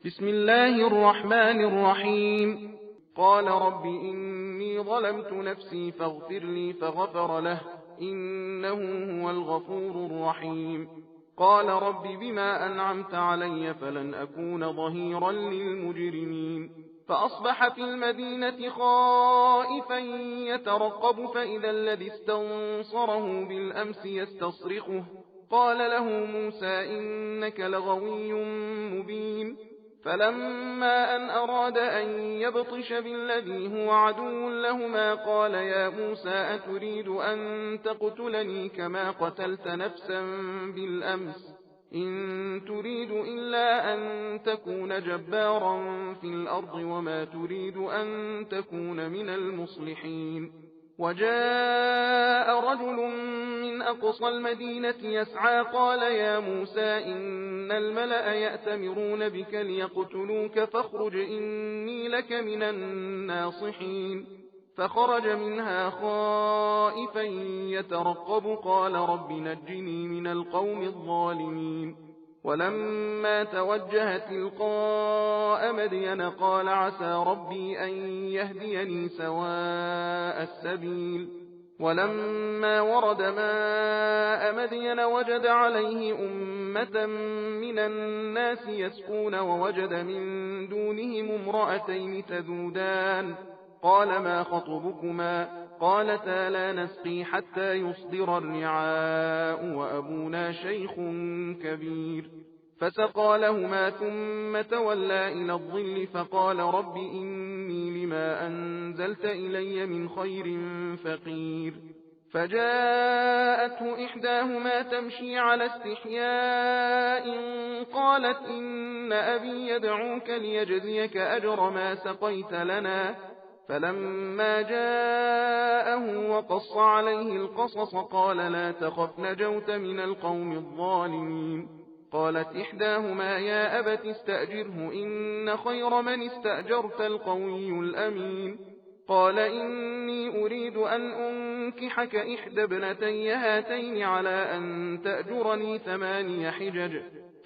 بسم الله الرحمن الرحيم. قال رب إني ظلمت نفسي فاغفر لي فغفر له إنه هو الغفور الرحيم. قال رب بما أنعمت علي فلن أكون ظهيرا للمجرمين. فأصبح في المدينة خائفا يترقب فإذا الذي استنصره بالأمس يستصرخه قال له موسى إنك لغوي مبين. فلما أن أراد أن يبطش بالذي هو عدو لهما قال يا موسى أتريد أن تقتلني كما قتلت نفسا بالأمس إن تريد إلا أن تكون جبارا في الأرض وما تريد أن تكون من المصلحين. وجاء رجل من أقصى المدينة يسعى قال يا موسى إن الملأ يأتمرون بك ليقتلوك فاخرج إني لك من الناصحين. فخرج منها خائفا يترقب قال رب نجني من القوم الظالمين. ولما توجه تلقاء مدين قال عسى ربي أن يهديني سواء السبيل. ولما ورد ماء مدين وجد عليه أمة من الناس يسقون ووجد من دونهم امرأتين تذودان قال ما خطبكما قالتا لا نسقي حتى يصدر الرعاء وأبونا شيخ كبير. فسقى لهما ثم تولى إلى الظل فقال رب إني لما أنزلت إلي من خير فقير. فجاءته إحداهما تمشي على استحياء قالت إن أبي يدعوك ليجزيك أجر ما سقيت لنا. فلما جاءه وقص عليه القصص قال لا تخف نجوت من القوم الظالمين. قالت إحداهما يا أبت استأجره إن خير من استأجرت القوي الأمين. قال إني أريد أن أنكحك إحدى ابنتي هاتين على أن تأجرني 8 حجج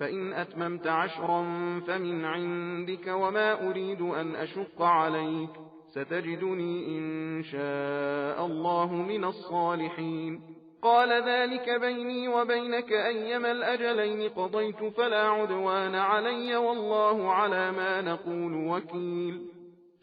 فإن أتممت 10 فمن عندك وما أريد أن أشق عليك ستجدني إن شاء الله من الصالحين. قال ذلك بيني وبينك أيما الأجلين قضيت فلا عدوان علي والله على ما نقول وكيل.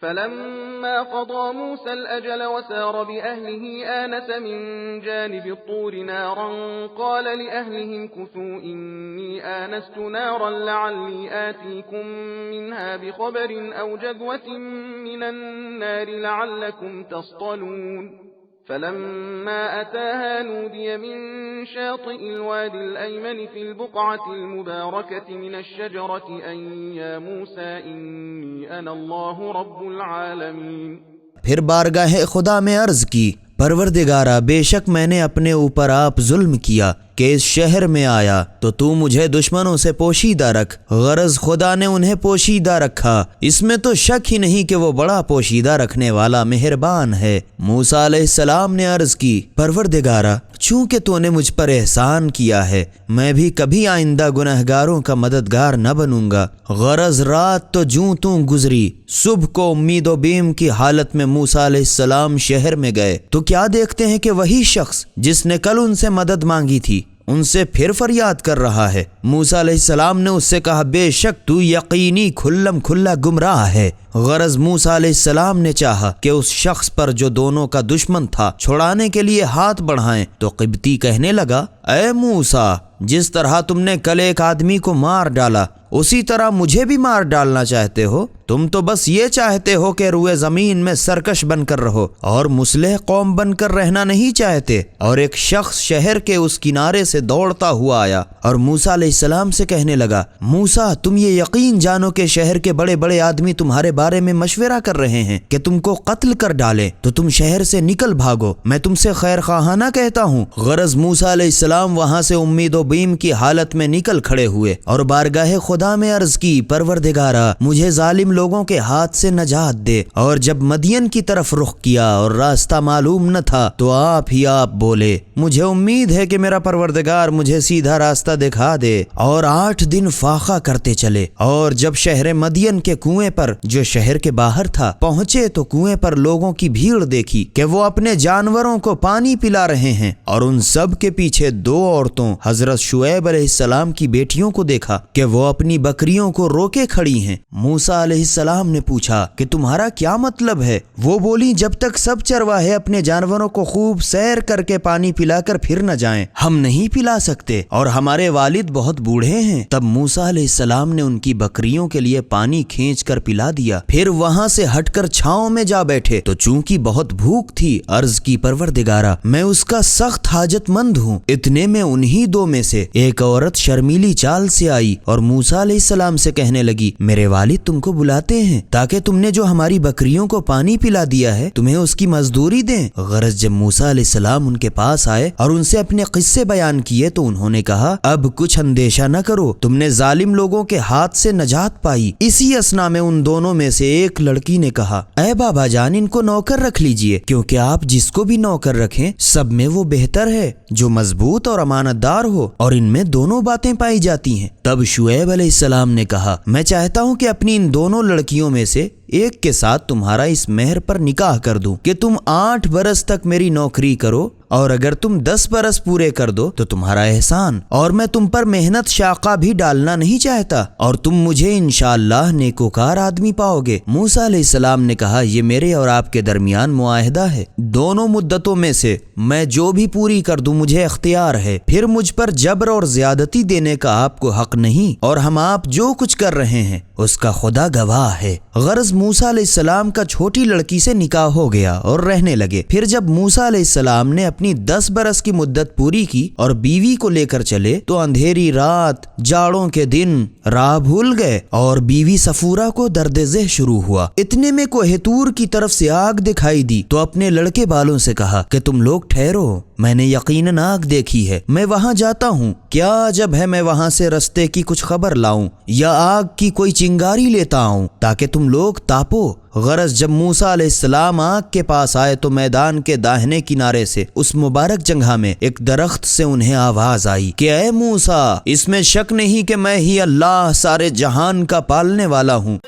فلما قضى موسى الأجل وسار بأهله آنس من جانب الطور نارا قال لأهلهم كثوا إني آنست نارا لعلي آتيكم منها بخبر أو جذوة من النار لعلكم تصطلون. فلما أتاها نودي من شاطئ الوادي الأيمن في البقعة المباركة من الشجرة أن يا موسى إني أنا الله رب العالمين. फिर बारगाह खुदा में अर्ज की, परवरदिगारा बेशक मैंने अपने ऊपर आप जुल्म किया कि इस शहर में आया तो तू मुझे दुश्मनों से पोशीदा रख। गरज खुदा ने उन्हें पोशीदा रखा, इसमें तो शक ही नहीं कि वो बड़ा पोशीदा रखने वाला मेहरबान है। मूसा अलैहिस्सलाम ने अर्ज की, परवरदिगारा चूँकि तूने मुझ पर एहसान किया है मैं भी कभी आइंदा गुनहगारों का मददगार न बनूंगा। गरज रात तो जूं तूं गुजरी, सुबह को उम्मीद बीम की हालत में मूसा अलैहिस्सलाम शहर में गए तो क्या देखते हैं कि वही शख्स जिसने कल उनसे मदद मांगी थी उनसे फिर फरियाद कर रहा है। मूसा अलैहिस्सलाम ने उससे कहा, बेशक तू यकीनी खुल्लम खुल्ला गुमराह है। गरज मूसा अलैहिस्सलाम ने चाहा कि उस शख्स पर जो दोनों का दुश्मन था छुड़ाने के लिए हाथ बढ़ाएं तो किब्ती कहने लगा, ऐ मूसा जिस तरह तुमने कल एक आदमी को मार डाला उसी तरह मुझे भी मार डालना चाहते हो? तुम तो बस ये चाहते हो कि रुए जमीन में सरकश बनकर रहो और मुस्लिह कौम बनकर रहना नहीं चाहते। और एक शख्स शहर के उस किनारे से दौड़ता हुआ आया और मूसा अलैहिस्सलाम से कहने लगा, मूसा तुम ये यकीन जानो कि शहर के बड़े बड़े आदमी तुम्हारे बारे में मशवरा कर रहे हैं कि तुमको कत्ल कर डालें, तो तुम शहर से निकल भागो, मैं तुमसे खैर खाहाना कहता हूँ। गरज मूसा अलैहिस्सलाम अलैहिस्सलाम वहां से उम्मीद व बीम की हालत में निकल खड़े हुए और बारगाह खुदा में अर्ज की, परवरदिगारा मुझे जालिम लोगों के हाथ से नजात दे। और जब मदियन की तरफ रुख किया और रास्ता मालूम न था तो आप ही आप बोले, मुझे उम्मीद है कि मेरा परवरदिगार मुझे सीधा रास्ता दिखा दे। और 8 दिन फाखा करते चले और जब शहर मदियन के कुएं पर, जो शहर के बाहर था, पहुंचे तो कुएं पर लोगों की भीड़ देखी कि वो अपने जानवरों को पानी पिला रहे हैं। और उन सब के पीछे 2 औरतों हजरत शुएब अलैहिस्सलाम की बेटियों को देखा कि वो अपनी बकरियों को रोके खड़ी हैं। मूसा अलैहिस्सलाम ने पूछा कि तुम्हारा क्या मतलब है? वो बोली, जब तक सब चरवाहे अपने जानवरों को खूब सैर करके पानी पिलाकर फिर न जाएं, हम नहीं पिला सकते और हमारे वालिद बहुत बूढ़े हैं। तब मूसा अलैहिस्सलाम ने उनकी बकरियों के लिए पानी खींच कर पिला दिया। फिर वहां से हटकर छांव में जा बैठे तो चूंकि बहुत भूख थी, अर्ज की, परवरदिगारा मैं उसका सख्त हाजतमंद हूँ। इतने में उन्हीं 2 में से एक औरत शर्मीली चाल से आई और मूसा अलैहिस्सलाम से कहने लगी, मेरे वालिद तुमको बुलाते हैं ताकि तुमने जो हमारी बकरियों को पानी पिला दिया है तुम्हें उसकी मजदूरी दें। गरज जब मूसा अलैहिस्सलाम उनके पास आए और उनसे अपने किस्से बयान किए तो उन्होंने कहा, अब कुछ अंदेशा न करो, तुमने जालिम लोगों के हाथ से नजात पाई। इसी असना में उन दोनों में से एक लड़की ने कहा, ऐ बाबा जान, इनको नौकर रख लीजिए, क्योंकि आप जिसको भी नौकर रखें सब में वो बेहतर है जो मजबूत और अमानतदार हो, और इनमें दोनों बातें पाई जाती हैं। तब शुएब अलैहिस्सलाम ने कहा, मैं चाहता हूँ कि अपनी इन दोनों लड़कियों में से एक के साथ तुम्हारा इस मेहर पर निकाह कर दूं कि तुम 8 बरस तक मेरी नौकरी करो, और अगर तुम 10 बरस पूरे कर दो तो तुम्हारा एहसान, और मैं तुम पर मेहनत शाका भी डालना नहीं चाहता, और तुम मुझे इंशाअल्लाह नेकोकार आदमी पाओगे। मूसा अलैहिस्सलाम ने कहा, ये मेरे और आपके दरमियान मुआहदा है, दोनों मुद्दतों में से मैं जो भी पूरी कर दूं मुझे इख्तियार है, फिर मुझ पर जबर और ज्यादती देने का आपको हक नहीं, और हम आप जो कुछ कर रहे हैं उसका खुदा गवाह है। गरज मूसा अलैहिस्सलाम का छोटी लड़की से निकाह हो गया और रहने लगे। फिर जब मूसा अलैहिस्सलाम ने अपनी 10 बरस की मुद्दत पूरी की और बीवी को लेकर चले तो अंधेरी रात, जाड़ों के दिन राह भूल गए और बीवी सफूरा को दर्द-ए-ज़ह शुरू हुआ। इतने में कोहेतूर की तरफ से आग दिखाई दी तो अपने लड़के बालों से कहा कि तुम लोग ठहरो, मैंने यकीनन आग देखी है, मैं वहां जाता हूँ। क्या अजब है मैं वहां से रस्ते की कुछ खबर लाऊं या आग की कोई चिंगारी लेता आऊं ताकि तुम लोग तापो। गरज जब मूसा अलैहिस्सलाम आग के पास आए तो मैदान के दाहिने किनारे से उस मुबारक जगह में एक दरख्त से उन्हें आवाज आई कि ऐ मूसा, इसमें शक नहीं कि मैं ही अल्लाह सारे जहान का पालने वाला हूँ।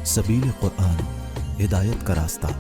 सबील कुरान, हिदायत का रास्ता।